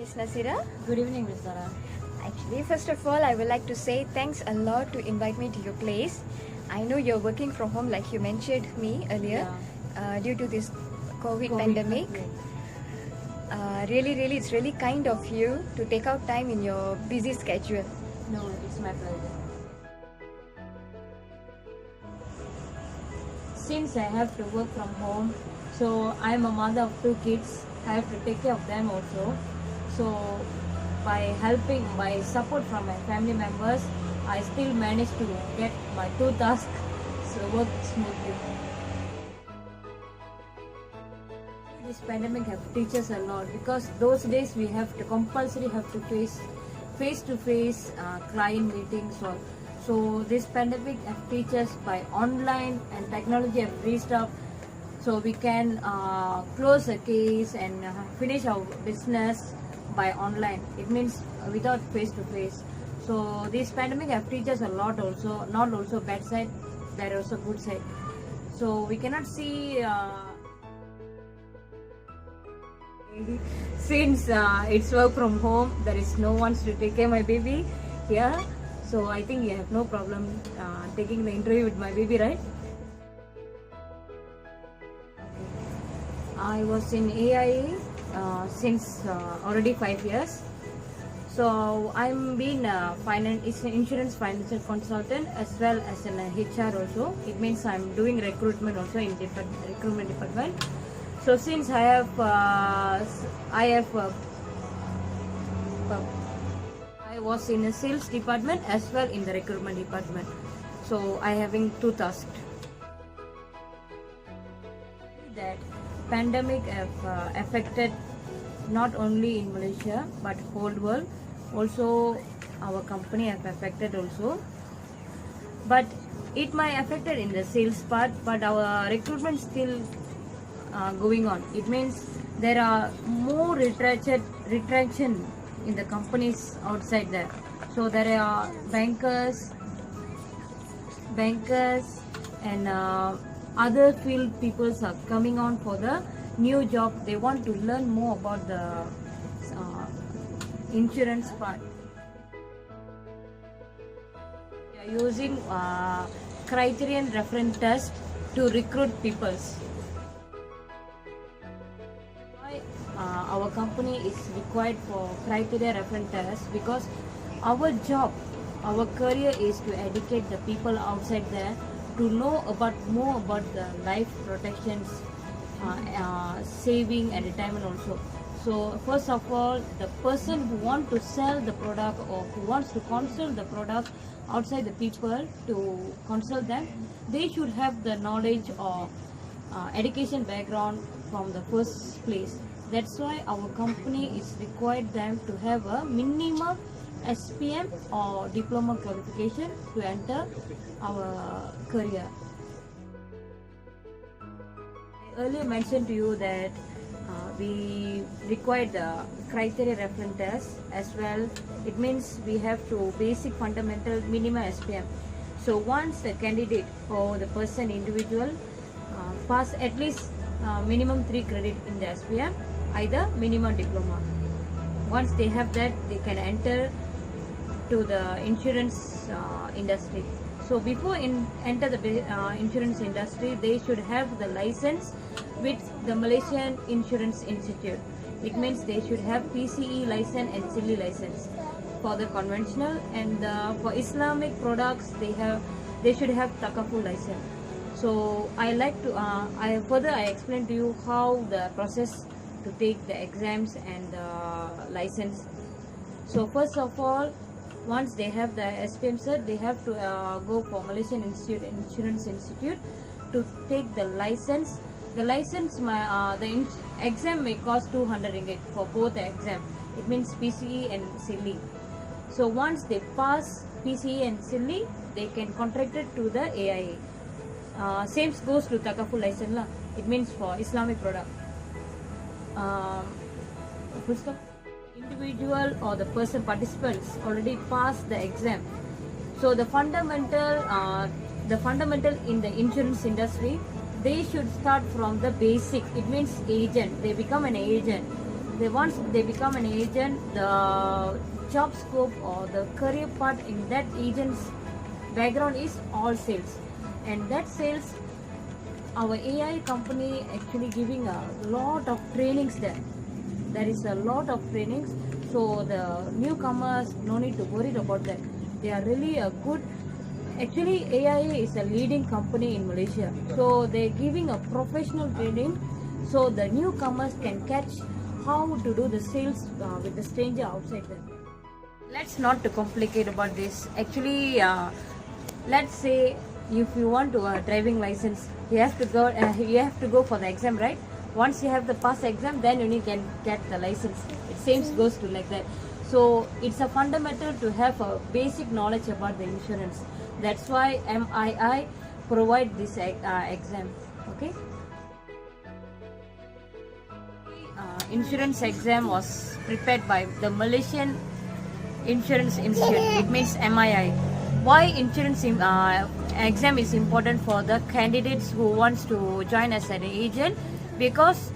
Miss Nasira. Good evening, Miss Zara. Actually, first of all, I would like to say thanks a lot to invite me to your place. I know you're working from home, like you mentioned me earlier, due to this COVID pandemic. Really, it's really kind of you to take out time in your busy schedule. No, it's my pleasure. Since I have to work from home, so I am a mother of 2 kids. I have to take care of them also. So by support from my family members, I still managed to get my 2 tasks work smoothly. This pandemic have teach us a lot because those days we have to compulsory have to face to face client meetings. So this pandemic have teach us by online and technology have reached up, so we can close a case and finish our business by online. It means without face to face. So this pandemic have teach us a lot also, not also bad side, there also good side. So we cannot see since it's work from home, there is no one to take care of my baby here. So I think you have no problem taking the interview with my baby, right? I was in AIA since already 5 years. So I'm been insurance financial consultant as well as an HR also. It means I'm doing recruitment also in recruitment department. So since I was in a sales department as well in the recruitment department. So I having 2 tasks. That pandemic have affected not only in Malaysia but whole world. Also our company have affected also. But it might affected in the sales part, but our recruitment still going on. It means there are more retraction in the companies outside there. So there are bankers and other field peoples are coming on for the new job. They want to learn more about the insurance part. They are using criterion reference test to recruit peoples. Our company is required for criteria reference test because our job, our career is to educate the people outside there to know more about the life protections, saving and retirement also. So first of all, the person who wants to sell the product or who wants to consult the product outside the people to consult them, they should have the knowledge or education background from the first place. That's why our company is required them to have a minimum SPM or diploma qualification to enter our career. I earlier mentioned to you that we require the criteria reference test as well. It means we have to basic fundamental minimum SPM. So once the candidate or the person individual pass at least minimum 3 credit in the SPM, either minimum diploma. Once they have that, they can enter to the insurance industry. So before enter the insurance industry, they should have the license with the Malaysian Insurance Institute. It means they should have PCE license and CILI license for the conventional, and for Islamic products they should have Takaful license. So I explain to you how the process to take the exams and the license. So first of all, once they have the SPM cert, they have to go for Malaysian Insurance Institute to take the license. The license, the exam may cost 200 ringgit for both the exam. It means PCE and CILI. So once they pass PCE and CILI, they can contract it to the AIA. Same goes to Takaful license lah. It means for Islamic product. Individual or the person participants already passed the exam. So the fundamental in the insurance industry, they should start from the basic. It means agent. They become an agent. once they become an agent, the job scope or the career path in that agent's background is all sales, and that sales, our AI company actually giving a lot of trainings there. There is a lot of trainings, so the newcomers no need to worry about that. They are really a good. Actually, AIA is a leading company in Malaysia, so they're giving a professional training, so the newcomers can catch how to do the sales with the stranger outside them. Let's not to complicate about this. Actually, let's say if you want to driving license, you have to go for the exam, right? Once you have the pass exam, then you can get the license. It seems goes to like that. So it's a fundamental to have a basic knowledge about the insurance. That's why MII provide this exam. Okay. Insurance exam was prepared by the Malaysian Insurance Institute. It means MII. Why insurance exam is important for the candidates who wants to join as an agent? Because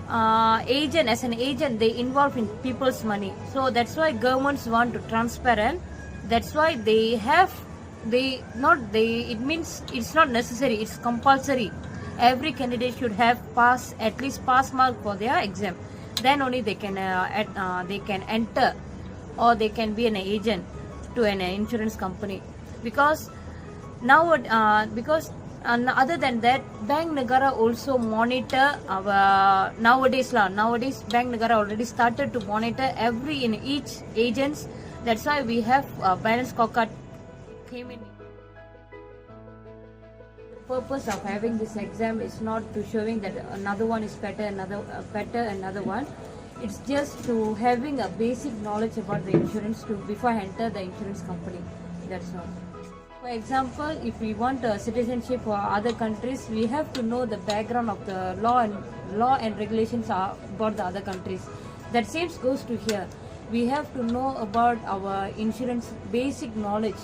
as an agent, they involve in people's money. So that's why governments want to transparent. That's why it means it's not necessary, it's compulsory. Every candidate should have at least pass mark for their exam. Then only they can enter, or they can be an agent to an insurance company. Because other than that, Bank Negara also monitor our nowadays Bank Negara already started to monitor in each agents. That's why we have balance scorecard came in. The purpose of having this exam is not to showing that another one is better, another one. It's just to having a basic knowledge about the insurance before I enter the insurance company. That's all. For example, if we want a citizenship for other countries, we have to know the background of the law and regulations about the other countries. That same goes to here. We have to know about our insurance basic knowledge.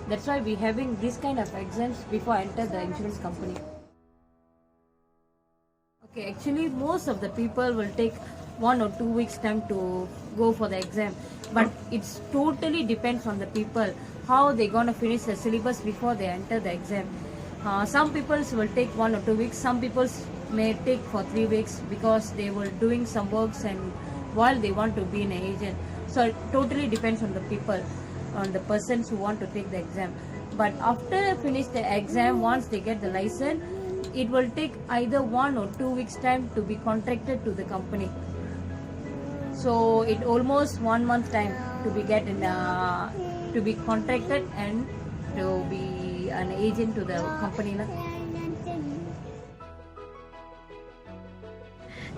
That's why we having this kind of exams before I enter the insurance company. Okay, actually most of the people will take 1 or 2 weeks time to go for the exam, but it's totally depends on the people how they gonna finish the syllabus before they enter the exam. Some people will take 1 or 2 weeks, some people may take for 3 weeks because they were doing some works and while they want to be an agent. So it totally depends on the people, on the persons who want to take the exam. But after finish the exam, once they get the license, it will take either 1 or 2 weeks time to be contracted to the company. So it almost 1 month time to be contracted and to be an agent to the company.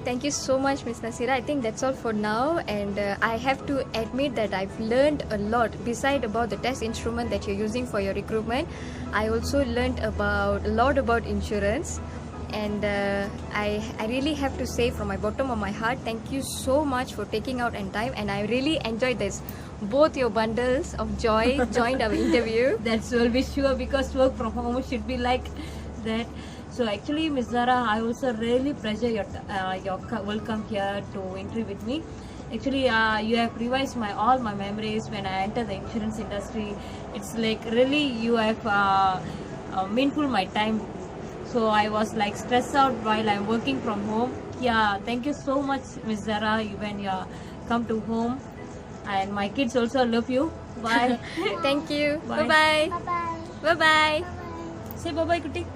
Thank you so much, Ms. Nasira. I think that's all for now, and I have to admit that I've learned a lot. Beside about the test instrument that you're using for your recruitment, I also learned a lot about insurance, and I really have to say from my bottom of my heart, thank you so much for taking out time, and I really enjoyed this. Both your bundles of joy joined our interview. That's will be sure, because work from home should be like that. So actually, Ms. Zara, I also really pleasure your welcome here to interview with me. Actually, you have revised all my memories when I entered the insurance industry. It's like really you have meaningful my time. So I was like stressed out while I'm working from home. Yeah, thank you so much, Ms. Zara, when you come to home. And my kids also love you. Bye. Thank you. Bye. Bye-bye. Bye-bye. Bye-bye. Say bye-bye, Kutti.